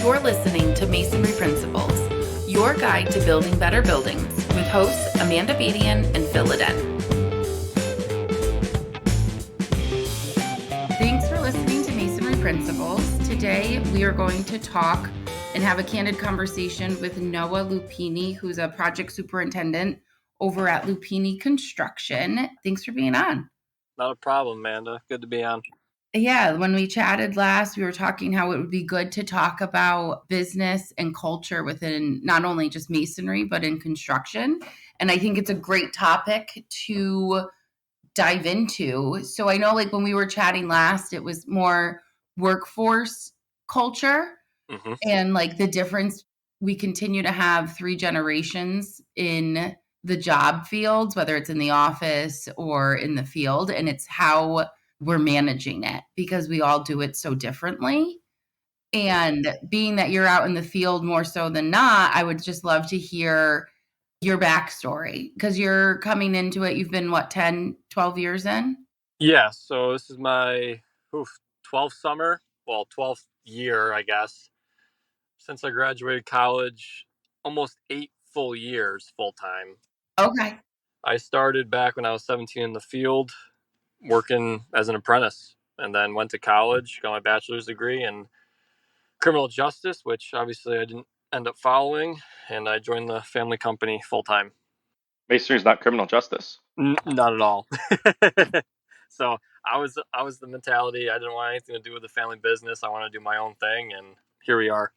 You're listening to Masonry Principles, your guide to building better buildings, with hosts Amanda Badian and Phil Leden. Thanks for listening to Masonry Principles. Today we are going to talk and have a candid conversation with Noah Lupini, who's a project superintendent over at Lupini Construction. Thanks for being on. Not a problem, Amanda. Good to be on. Yeah, when we chatted last, we were talking how it would be good to talk about business and culture within not only just masonry, but in construction. And I think it's a great topic to dive into. So I know like when we were chatting last, it was more workforce culture and like the difference. We continue to have 3 generations in the job fields, whether it's in the office or in the field, and it's how we're managing it because we all do it so differently. And being that you're out in the field more so than not, I would just love to hear your backstory because you're coming into it. You've been 10, 12 years in? Yeah, so this is my 12th summer, 12th year, I guess, since I graduated college, almost 8 full years full-time. Okay. I started back when I was 17 in the field, working as an apprentice, and then went to college, got my bachelor's degree in criminal justice, which obviously I didn't end up following, and I joined the family company full-time. Masonry is not criminal justice. Not at all. So I was the mentality. I didn't want anything to do with the family business. I want to do my own thing, and here we are.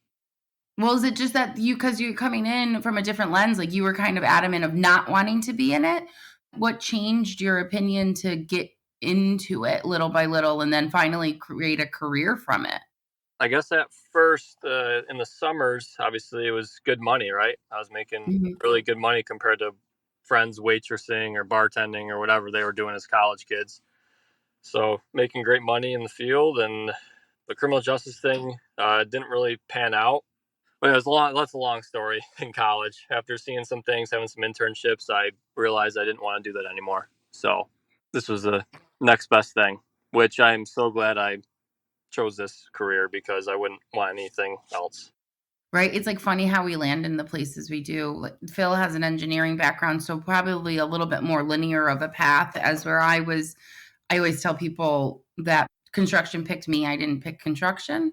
Well, is it just that because you're coming in from a different lens, like you were kind of adamant of not wanting to be in it? What changed your opinion to get into it little by little and then finally create a career from it? I guess at first, in the summers, obviously it was good money, right? I was making really good money compared to friends waitressing or bartending or whatever they were doing as college kids. So making great money in the field, and the criminal justice thing didn't really pan out. But that's a long story. In college, after seeing some things, having some internships, I realized I didn't want to do that anymore. So this was the next best thing, which I'm so glad I chose this career because I wouldn't want anything else. Right? It's like funny how we land in the places we do. Like, Phil has an engineering background, so probably a little bit more linear of a path as where I was. I always tell people that construction picked me. I didn't pick construction.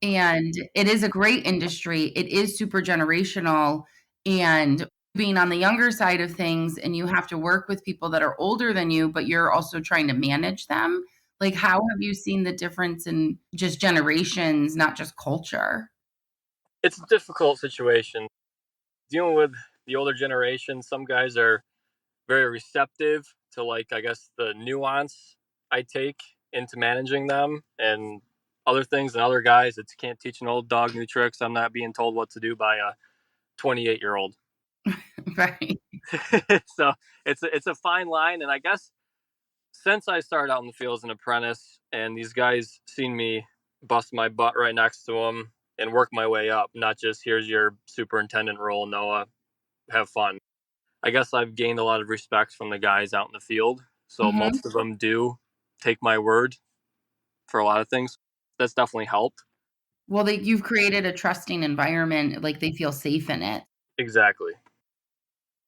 And it is a great industry. It is super generational. And being on the younger side of things, and you have to work with people that are older than you, but you're also trying to manage them. Like, how have you seen the difference in just generations, not just culture? It's a difficult situation. Dealing with the older generation, some guys are very receptive to, like, I guess, the nuance I take into managing them and other things, and other guys, it's can't teach an old dog new tricks. I'm not being told what to do by a 28-year-old. Right. So it's a fine line, and I guess since I started out in the field as an apprentice, and these guys seen me bust my butt right next to them and work my way up, not just here's your superintendent role, Noah, have fun. I guess I've gained a lot of respect from the guys out in the field. So most of them do take my word for a lot of things. That's definitely helped. Well, you've created a trusting environment, like they feel safe in it. Exactly.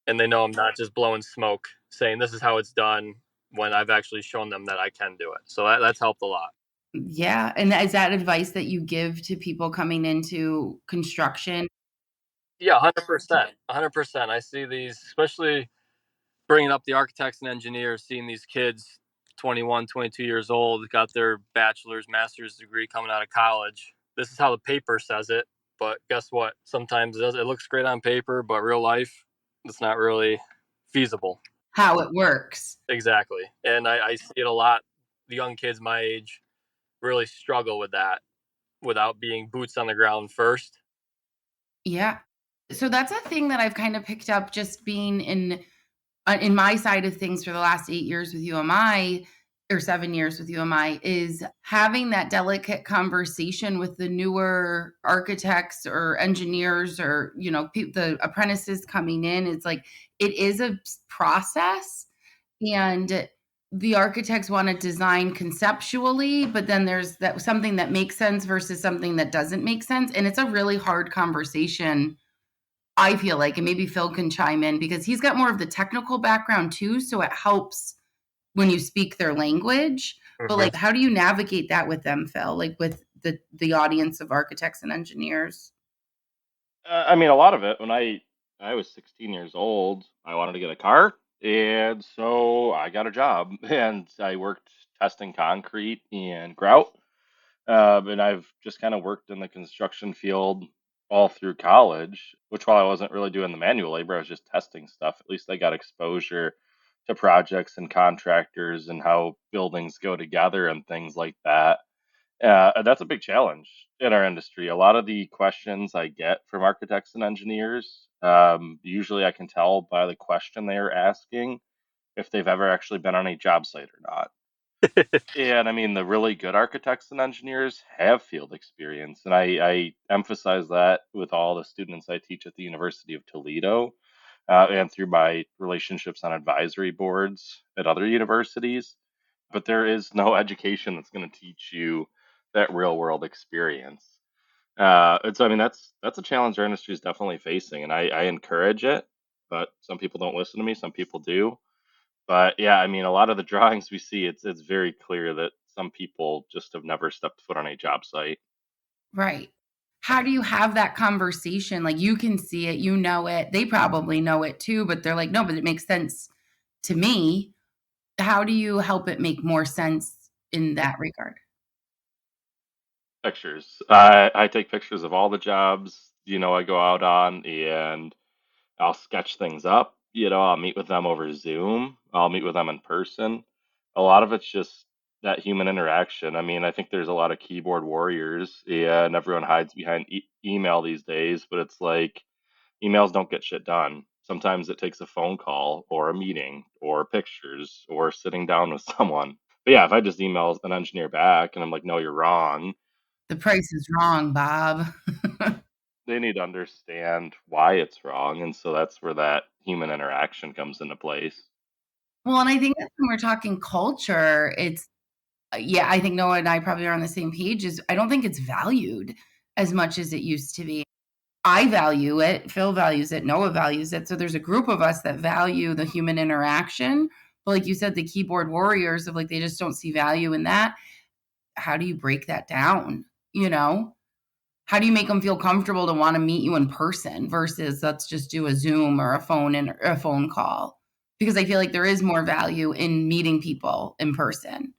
And they know I'm not just blowing smoke saying this is how it's done when I've actually shown them that I can do it. So that's helped a lot. Yeah. And is that advice that you give to people coming into construction? Yeah, 100%. 100%. I see these, especially bringing up the architects and engineers, seeing these kids 21, 22 years old, got their bachelor's, master's degree coming out of college. This is how the paper says it. But guess what? Sometimes it looks great on paper, but real life, it's not really feasible. How it works. Exactly. And I see it a lot. The young kids my age really struggle with that without being boots on the ground first. Yeah. So that's a thing that I've kind of picked up just being in my side of things for the last 8 years with UMI or 7 years with UMI is having that delicate conversation with the newer architects or engineers or, the apprentices coming in. It's like, it is a process. And the architects want to design conceptually, but then there's that something that makes sense versus something that doesn't make sense. And it's a really hard conversation, I feel like, and maybe Phil can chime in because he's got more of the technical background too. So it helps when you speak their language. But Mm-hmm. like, how do you navigate that with them, Phil? Like with the audience of architects and engineers? I mean, a lot of it. When I was 16 years old, I wanted to get a car, and so I got a job, and I worked testing concrete and grout. And I've just kind of worked in the construction field all through college, which while I wasn't really doing the manual labor, I was just testing stuff. At least I got exposure to projects and contractors and how buildings go together and things like that. And that's a big challenge in our industry. A lot of the questions I get from architects and engineers, usually I can tell by the question they are asking if they've ever actually been on a job site or not. And I mean, the really good architects and engineers have field experience. And I emphasize that with all the students I teach at the University of Toledo and through my relationships on advisory boards at other universities. But there is no education that's going to teach you that real world experience. And so, I mean, that's a challenge our industry is definitely facing. And I encourage it, but some people don't listen to me, some people do. But yeah, I mean, a lot of the drawings we see, it's very clear that some people just have never stepped foot on a job site. Right. How do you have that conversation? Like you can see it, you know it. They probably know it too, but they're like, no, but it makes sense to me. How do you help it make more sense in that regard? Pictures. I take pictures of all the jobs, I go out on, and I'll sketch things up. I'll meet with them over Zoom. I'll meet with them in person. A lot of it's just that human interaction. I mean, I think there's a lot of keyboard warriors, and everyone hides behind email these days, but it's like emails don't get shit done. Sometimes it takes a phone call or a meeting or pictures or sitting down with someone. But yeah, if I just email an engineer back and I'm like, no, you're wrong, The price is wrong, Bob. they need to understand why it's wrong. And so that's where that human interaction comes into place. Well, and I think that when we're talking culture, it's yeah, I think Noah and I probably are on the same page. Is I don't think it's valued as much as it used to be. I value it, Phil values it, Noah values it. So there's a group of us that value the human interaction. But like you said, the keyboard warriors of like they just don't see value in that. How do you break that down? You know? How do you make them feel comfortable to want to meet you in person versus let's just do a Zoom or a phone call? Because I feel like there is more value in meeting people in person.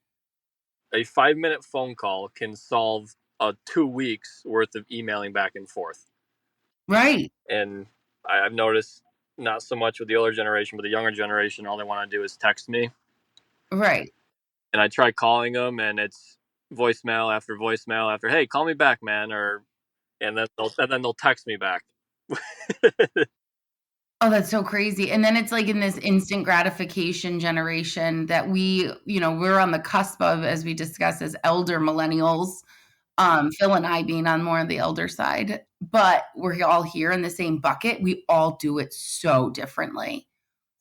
A 5-minute phone call can solve 2 weeks worth of emailing back and forth. Right. And I've noticed not so much with the older generation, but the younger generation, all they want to do is text me. Right. And I try calling them, and it's voicemail after voicemail after, "Hey, call me back, man," or and then they'll text me back. Oh, that's so crazy. And then it's like in this instant gratification generation that we're on the cusp of, as we discuss as elder millennials, Phil and I being on more of the elder side, but we're all here in the same bucket. We all do it so differently.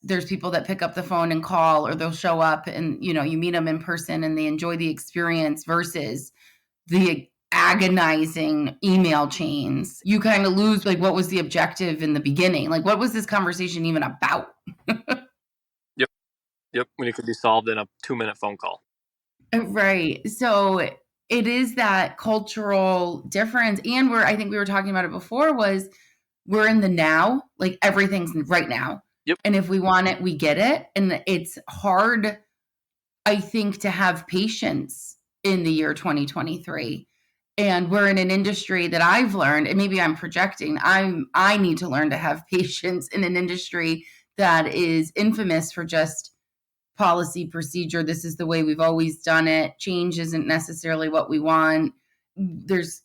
There's people that pick up the phone and call, or they'll show up and, you meet them in person and they enjoy the experience versus the agonizing email chains. You kind of lose like what was the objective in the beginning? Like what was this conversation even about? Yep, yep. When it could be solved in a 2-minute phone call. Right. So it is that cultural difference. And I think we were talking about it before was we're in the now, like everything's right now. Yep. And if we want it, we get it. And it's hard, I think, to have patience in the year 2023. And we're in an industry that I've learned, and maybe I'm projecting, I need to learn to have patience in an industry that is infamous for just policy procedure. This is the way we've always done it. Change isn't necessarily what we want. There's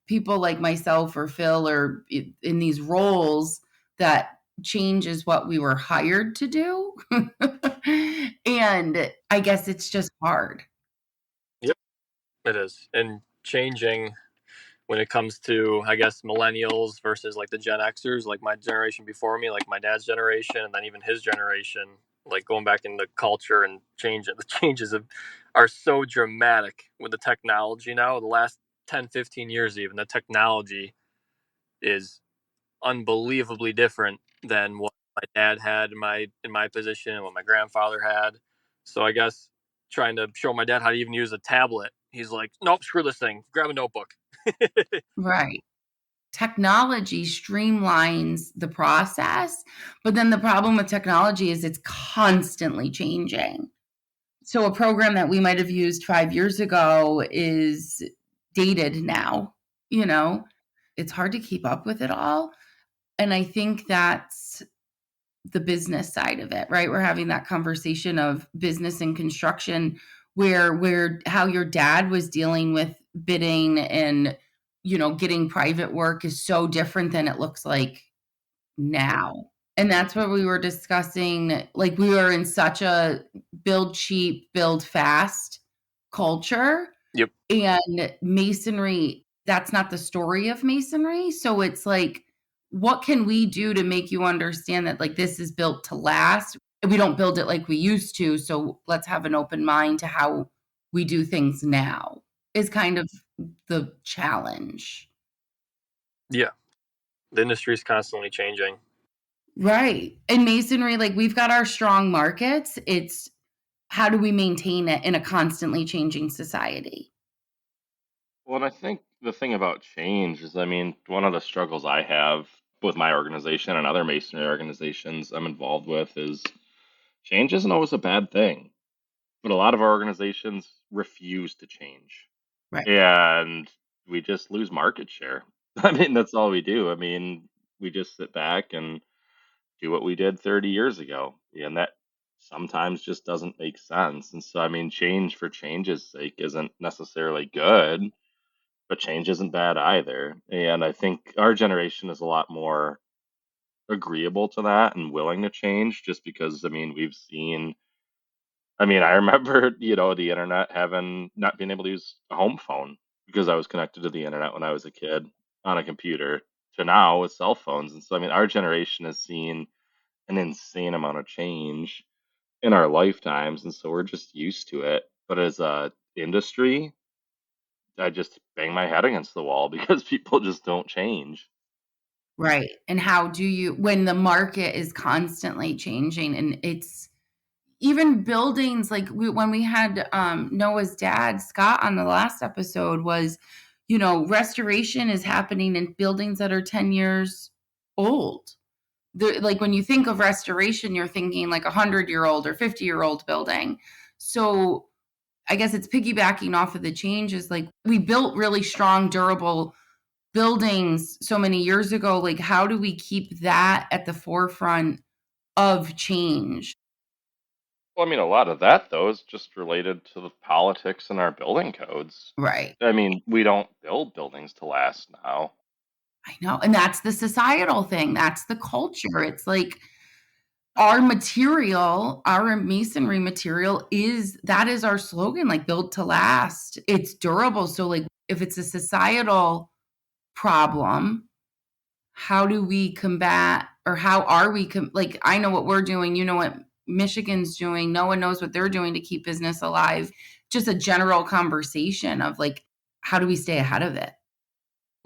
people like myself or Phil or in these roles that change is what we were hired to do. And I guess it's just hard. Yep, it is. And changing when it comes to, I guess, millennials versus like the Gen Xers, like my generation before me, like my dad's generation, and then even his generation. like going back into culture and change. The changes are so dramatic with the technology now. The last 10, 15 years, even the technology is unbelievably different than what my dad had in my position and what my grandfather had. So I guess trying to show my dad how to even use a tablet, he's like, nope, screw this thing. Grab a notebook. Right. Technology streamlines the process, but then the problem with technology is it's constantly changing. So a program that we might have used 5 years ago is dated now, you know? It's hard to keep up with it all, and I think that's the business side of it, right? We're having that conversation of business and construction where how your dad was dealing with bidding and, getting private work is so different than it looks like now. And that's what we were discussing. Like, we were in such a build cheap, build fast culture. Yep. And masonry, that's not the story of masonry. So it's like, what can we do to make you understand that, like, this is built to last? We don't build it like we used to. So let's have an open mind to how we do things now, is kind of the challenge. Yeah. The industry is constantly changing. Right. And masonry, like, we've got our strong markets. It's how do we maintain it in a constantly changing society? Well, and I think the thing about change is, I mean, one of the struggles I have with my organization and other masonry organizations I'm involved with is change isn't always a bad thing, but a lot of our organizations refuse to change. Right. And we just lose market share. I mean, that's all we do. I mean, we just sit back and do what we did 30 years ago. And that sometimes just doesn't make sense. And so, I mean, change for change's sake isn't necessarily good, but change isn't bad either. And I think our generation is a lot more agreeable to that and willing to change just because, I mean, we've seen, I mean, I remember, the internet having not being able to use a home phone because I was connected to the internet when I was a kid on a computer to now with cell phones. And so, I mean, our generation has seen an insane amount of change in our lifetimes. And so we're just used to it. But as a industry, I just bang my head against the wall because people just don't change. Right. And how do you, when the market is constantly changing, and it's even buildings, like when we had Noah's dad, Scott, on the last episode, was, restoration is happening in buildings that are 10 years old. Like, when you think of restoration, you're thinking like 100-year-old or 50-year-old building. So I guess it's piggybacking off of the changes. Like, we built really strong, durable buildings so many years ago. Like, how do we keep that at the forefront of change? Well, I mean, a lot of that, though, is just related to the politics in our building codes. Right. I mean, we don't build buildings to last now. I know. And that's the societal thing. That's the culture. It's like our material, our masonry material that is our slogan, like, built to last. It's durable. So, like, if it's a societal problem, how do we combat, or how are we like, I know what we're doing, what Michigan's doing, no one knows what they're doing to keep business alive. Just a general conversation of, like, how do we stay ahead of it?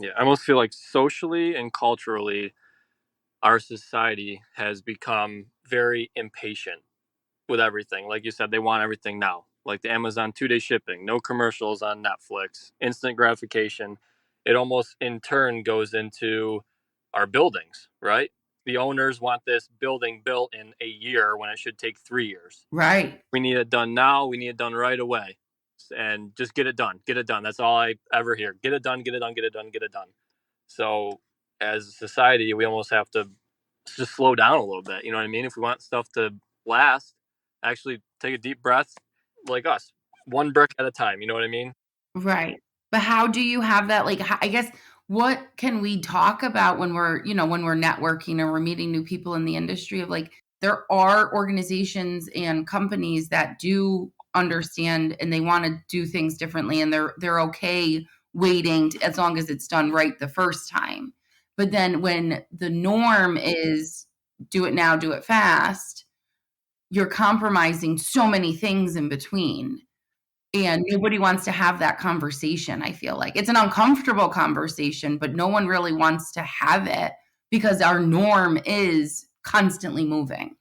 Yeah. I almost feel like socially and culturally, our society has become very impatient with everything. Like you said, they want everything now. Like the Amazon 2-day shipping, no commercials on Netflix, instant gratification. It almost in turn goes into our buildings, right? The owners want this building built in a year when it should take 3 years. Right. We need it done now. We need it done right away. And just get it done. Get it done. That's all I ever hear. Get it done, get it done, get it done, get it done. So as a society, we almost have to just slow down a little bit. You know what I mean? If we want stuff to last, actually take a deep breath, like us, one brick at a time. You know what I mean? Right. But how do you have that, like, I guess, what can we talk about when we're networking or we're meeting new people in the industry, of, like, there are organizations and companies that do understand and they want to do things differently, and they're okay waiting as long as it's done right the first time. But then when the norm is do it now, do it fast, you're compromising so many things in between. And nobody wants to have that conversation, I feel like. It's an uncomfortable conversation, but no one really wants to have it because our norm is constantly moving.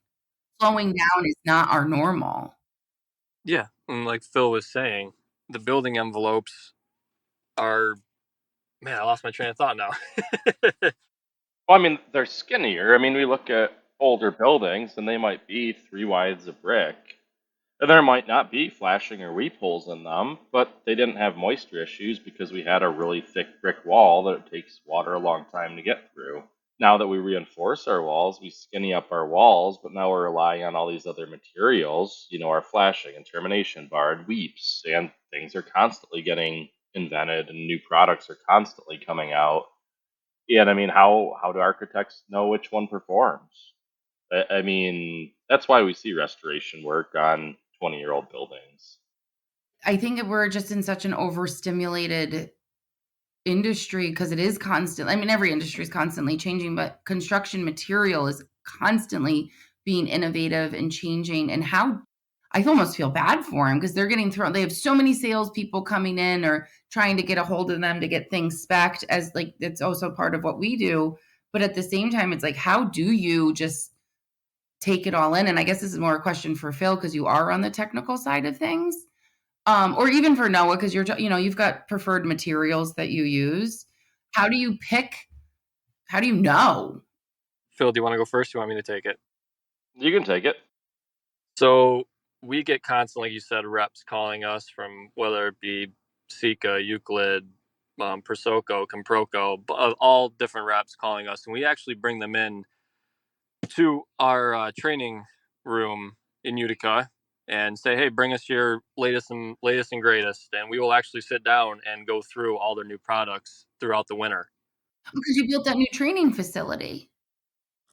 Slowing down is not our normal. Yeah, and like Phil was saying, the building envelopes are, man, I lost my train of thought now. Well, I mean, they're skinnier. I mean, we look at older buildings and they might be 3 wides of brick. And there might not be flashing or weep holes in them, but they didn't have moisture issues because we had a really thick brick wall that it takes water a long time to get through. Now that we reinforce our walls, we skinny up our walls, but now we're relying on all these other materials, our flashing and termination bar and weeps, and things are constantly getting invented and new products are constantly coming out. And I mean, how do architects know which one performs? I mean, that's why we see restoration work on 20-year-old buildings. I think we're just in such an overstimulated industry because it is constant. I mean, every industry is constantly changing, but construction material is constantly being innovative and changing. And how I almost feel bad for them because they're getting thrown. They have so many salespeople coming in or trying to get a hold of them to get things spec'd as like it's also part of what we do. But at the same time, it's like, how do you just take it all in? And I guess this is more a question for Phil because you are on the technical side of things. Or even for Noah, because you've got preferred materials that you use. How do you pick? How do you know? Phil, do you want to go first? Do you want me to take it? You can take it. So we get constantly, like you said, reps calling us from whether it be Sika, Euclid, Prosoco, Comproco, all different reps calling us, and we actually bring them in to our training room in Utica and say, "Hey, bring us your latest and greatest," and we will actually sit down and go through all their new products throughout the winter. Because you built that new training facility.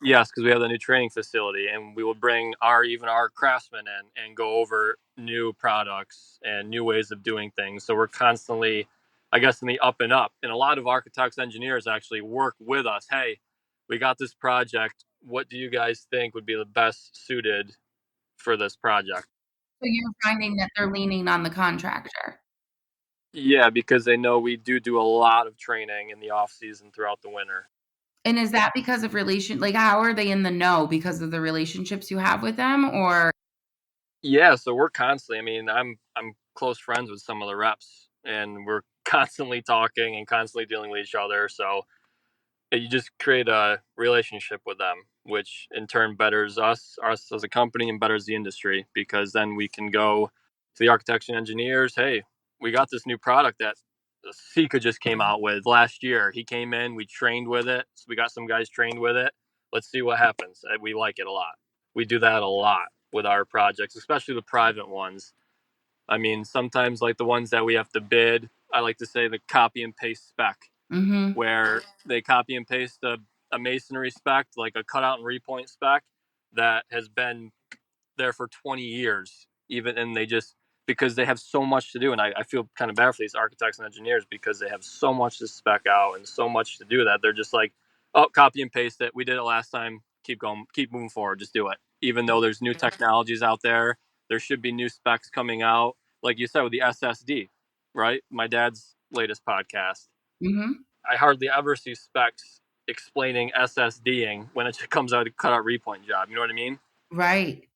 Yes, because we have the new training facility, and we will bring our craftsmen in and go over new products and new ways of doing things. So we're constantly, I guess, in the up and up. And a lot of architects, engineers actually work with us. Hey, we got this project. What do you guys think would be the best suited for this project? So you're finding that they're leaning on the contractor. Yeah, because they know we do a lot of training in the off season throughout the winter. And is that because of like, how are they in the know because of the relationships you have with them? Or Yeah, so we're constantly. I mean, I'm close friends with some of the reps, and we're constantly talking and constantly dealing with each other. So you just create a relationship with them, which in turn betters us as a company, and betters the industry because then we can go to the architects and engineers. Hey, we got this new product that Sika just came out with last year. He came in, we trained with it. So we got some guys trained with it. Let's see what happens. We like it a lot. We do that a lot with our projects, especially the private ones. I mean, sometimes like the ones that we have to bid, I like to say the copy and paste spec, mhm. where they copy and paste a masonry spec, like a cutout and repoint spec that has been there for 20 years, even, and they just, because they have so much to do. And I feel kind of bad for these architects and engineers because they have so much to spec out and so much to do that they're just like, oh, copy and paste it. We did it last time. Keep going, keep moving forward. Just do it. Even though there's new technologies out there should be new specs coming out. Like you said with the SSD, right? My dad's latest podcast. Mhm. I hardly ever see specs explaining SSDing when it comes out to cut out repoint job. You know what I mean? Right.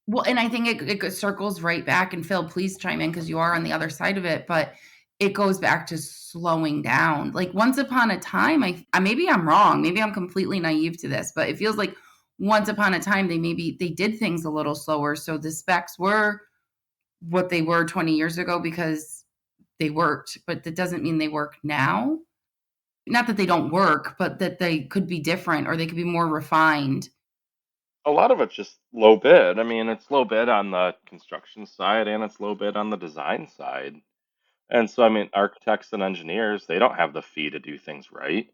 Well, and I think it circles right back, and Phil, please chime in because you are on the other side of it, but it goes back to slowing down. Like, once upon a time, maybe I'm wrong, maybe I'm completely naive to this, but it feels like once upon a time, they did things a little slower, so the specs were what they were 20 years ago because they worked, but that doesn't mean they work now. Not that they don't work, but that they could be different or they could be more refined. A lot of it's just low bid. I mean, it's low bid on the construction side and it's low bid on the design side. And so, I mean, architects and engineers, they don't have the fee to do things right.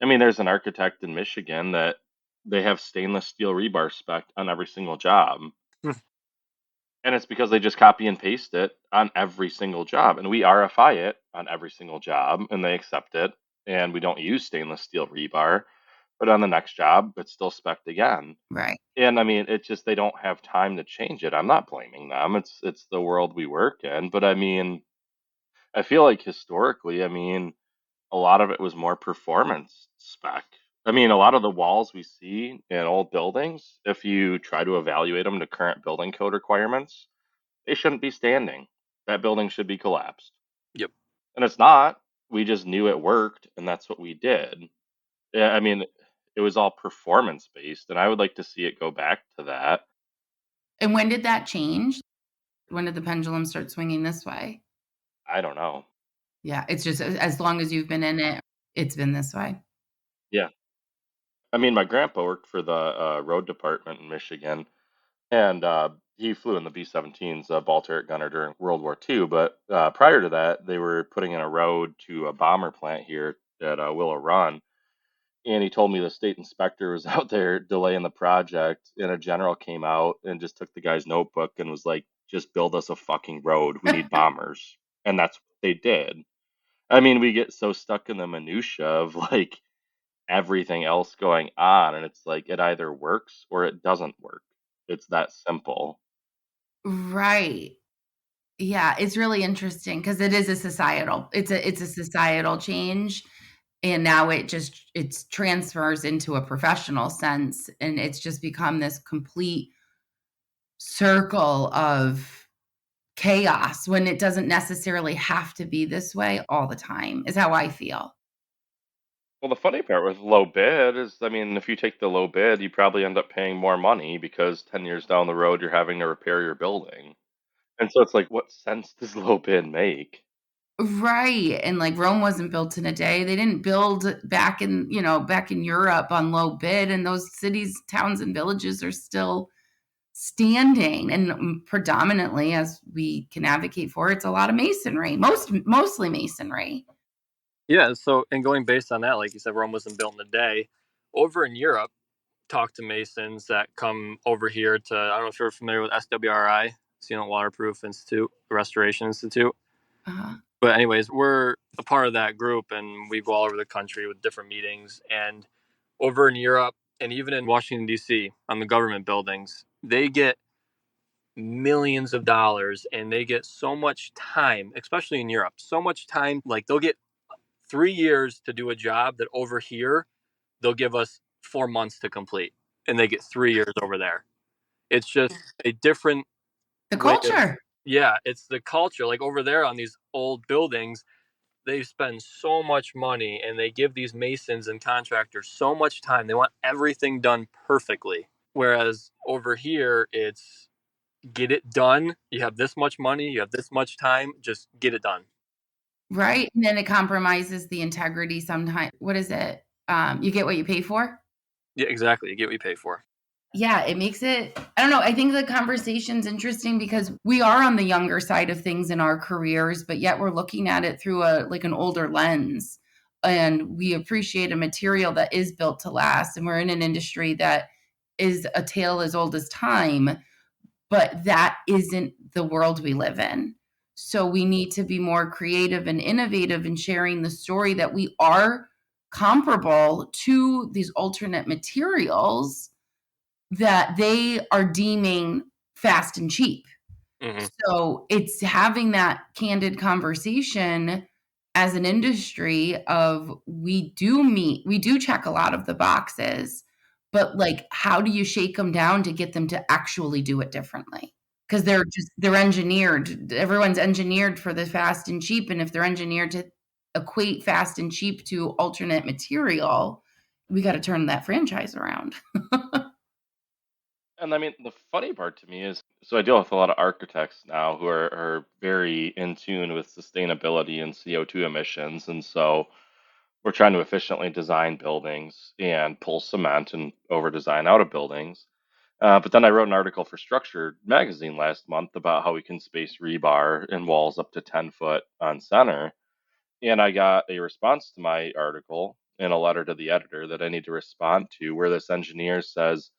I mean, there's an architect in Michigan that they have stainless steel rebar spec on every single job. And it's because they just copy and paste it on every single job. And we RFI it on every single job and they accept it. And we don't use stainless steel rebar. But on the next job, it's still spec'd again. Right. And I mean, it's just they don't have time to change it. I'm not blaming them. It's the world we work in. But I mean, I feel like historically, I mean, a lot of it was more performance spec. I mean, a lot of the walls we see in old buildings, if you try to evaluate them to current building code requirements, they shouldn't be standing. That building should be collapsed. Yep. And it's not. We just knew it worked, and that's what we did. Yeah, I mean, it was all performance based, and I would like to see it go back to that. And when did that change? When did the pendulum start swinging this way? I don't know. Yeah, it's just as long as you've been in it, it's been this way. Yeah. I mean, my grandpa worked for the road department in Michigan, and he flew in the B-17s, ball turret gunner during World War II. But prior to that, they were putting in a road to a bomber plant here at Willow Run. And he told me the state inspector was out there delaying the project, and a general came out and just took the guy's notebook and was like, "Just build us a fucking road. We need bombers." And that's what they did. I mean, we get so stuck in the minutia of like everything else going on, and it's like it either works or it doesn't work. It's that simple. Right. Yeah, it's really interesting because it's a societal change, and now it transfers into a professional sense, and it's just become this complete circle of chaos when it doesn't necessarily have to be this way all the time, is how I feel. Well, the funny part with low bid is, I mean, if you take the low bid, you probably end up paying more money because 10 years down the road, you're having to repair your building. And so it's like, what sense does low bid make? Right, and, like, Rome wasn't built in a day. They didn't build back in Europe on low bid, and those cities, towns, and villages are still standing, and, predominantly, as we can advocate for, it's a lot of masonry, mostly masonry. Yeah. So, and going based on that, like you said, Rome wasn't built in a day. Over in Europe, talk to masons that come over here to, I don't know if you're familiar with SWRI, Sealant Waterproof Institute, Restoration Institute. Uh-huh. But anyways, we're a part of that group, and we go all over the country with different meetings. And over in Europe, and even in Washington D.C. on the government buildings, they get millions of dollars, and they get so much time, especially in Europe, so much time. Like they'll get 3 years to do a job that over here they'll give us 4 months to complete, and they get 3 years over there. It's just a different The way of, culture. yeah, it's the culture. Like over there on these old buildings, they spend so much money, and they give these masons and contractors so much time. They want everything done perfectly. Whereas over here, it's get it done. You have this much money, you have this much time, just get it done. Right, and then it compromises the integrity sometimes. What is it? You get what you pay for? Yeah, exactly. You get what you pay for. Yeah, it makes it I don't know, I think the conversation's interesting because we are on the younger side of things in our careers, but yet we're looking at it through an older lens, and we appreciate a material that is built to last, and we're in an industry that is a tale as old as time, but that isn't the world we live in. So we need to be more creative and innovative in sharing the story that we are comparable to these alternate materials that they are deeming fast and cheap. Hmm. So it's having that candid conversation as an industry of we do check a lot of the boxes, but like how do you shake them down to get them to actually do it differently? Because they're engineered. Everyone's engineered for the fast and cheap. And if they're engineered to equate fast and cheap to alternate material, we got to turn that franchise around. And I mean, the funny part to me is, so I deal with a lot of architects now who are very in tune with sustainability and CO2 emissions. And so we're trying to efficiently design buildings and pull cement and over design out of buildings. But then I wrote an article for Structure magazine last month about how we can space rebar in walls up to 10 foot on center. And I got a response to my article in a letter to the editor that I need to respond to, where this engineer says,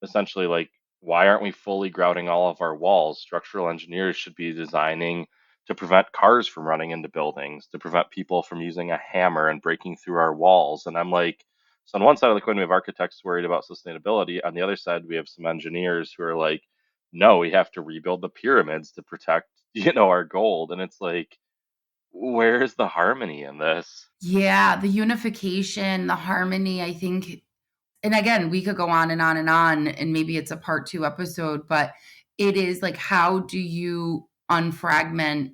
essentially, like, why aren't we fully grouting all of our walls? Structural engineers should be designing to prevent cars from running into buildings, to prevent people from using a hammer and breaking through our walls. And I'm like, So on one side of the coin, we have architects worried about sustainability. On the other side, we have some engineers who are like, no, we have to rebuild the pyramids to protect, our gold. And it's like, where's the harmony in this? Yeah, the unification, the harmony, I think. And again, we could go on and on and on, and maybe it's a part 2 episode, but it is like, how do you unfragment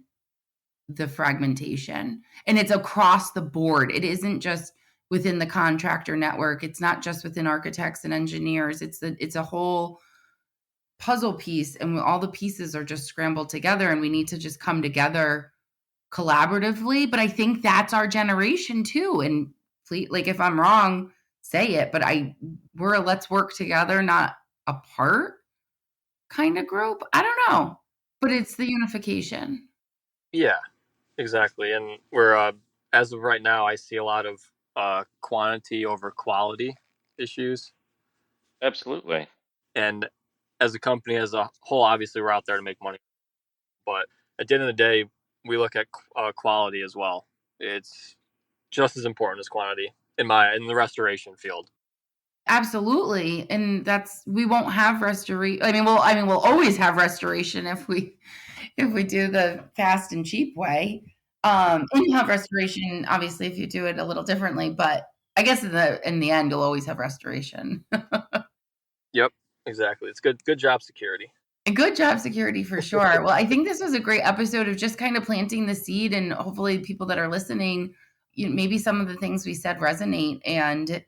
the fragmentation? And it's across the board. It isn't just within the contractor network. It's not just within architects and engineers. It's a whole puzzle piece, and all the pieces are just scrambled together, and we need to just come together collaboratively. But I think that's our generation too. And like, if I'm wrong, say it, but we're a let's work together, not apart kind of group. I don't know, but it's the unification. Yeah, exactly. And we're as of right now, I see a lot of quantity over quality issues. Absolutely. And as a company as a whole, obviously we're out there to make money, but at the end of the day, we look at quality as well. It's just as important as quantity in the restoration field. Absolutely. And we won't have restoration. We'll always have restoration if we do the fast and cheap way. And you have restoration, obviously, if you do it a little differently, but I guess in the end, you'll always have restoration. Yep, exactly. It's good job security. Good job security for sure. Well, I think this was a great episode of just kind of planting the seed, and hopefully people that are listening, maybe some of the things we said resonate, and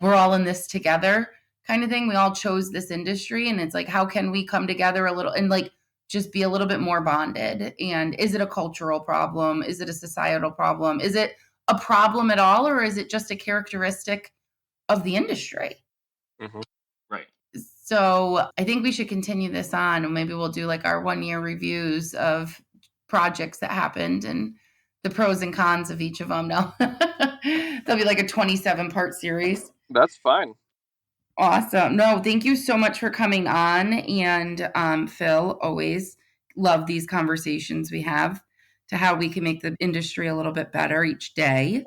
we're all in this together kind of thing. We all chose this industry, and it's like, how can we come together a little and like just be a little bit more bonded? And is it a cultural problem? Is it a societal problem? Is it a problem at all? Or is it just a characteristic of the industry? Mm-hmm. Right. So I think we should continue this on, and maybe we'll do like our 1-year reviews of projects that happened and the pros and cons of each of them. No, there'll be like a 27-part series. That's fine. Awesome. No, thank you so much for coming on. And Phil, always love these conversations we have to how we can make the industry a little bit better each day.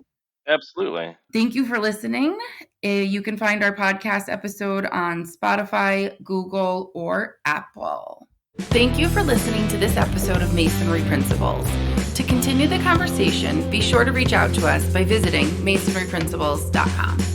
Absolutely. Thank you for listening. You can find our podcast episode on Spotify, Google, or Apple. Thank you for listening to this episode of Masonry Principles. To continue the conversation, be sure to reach out to us by visiting masonryprinciples.com.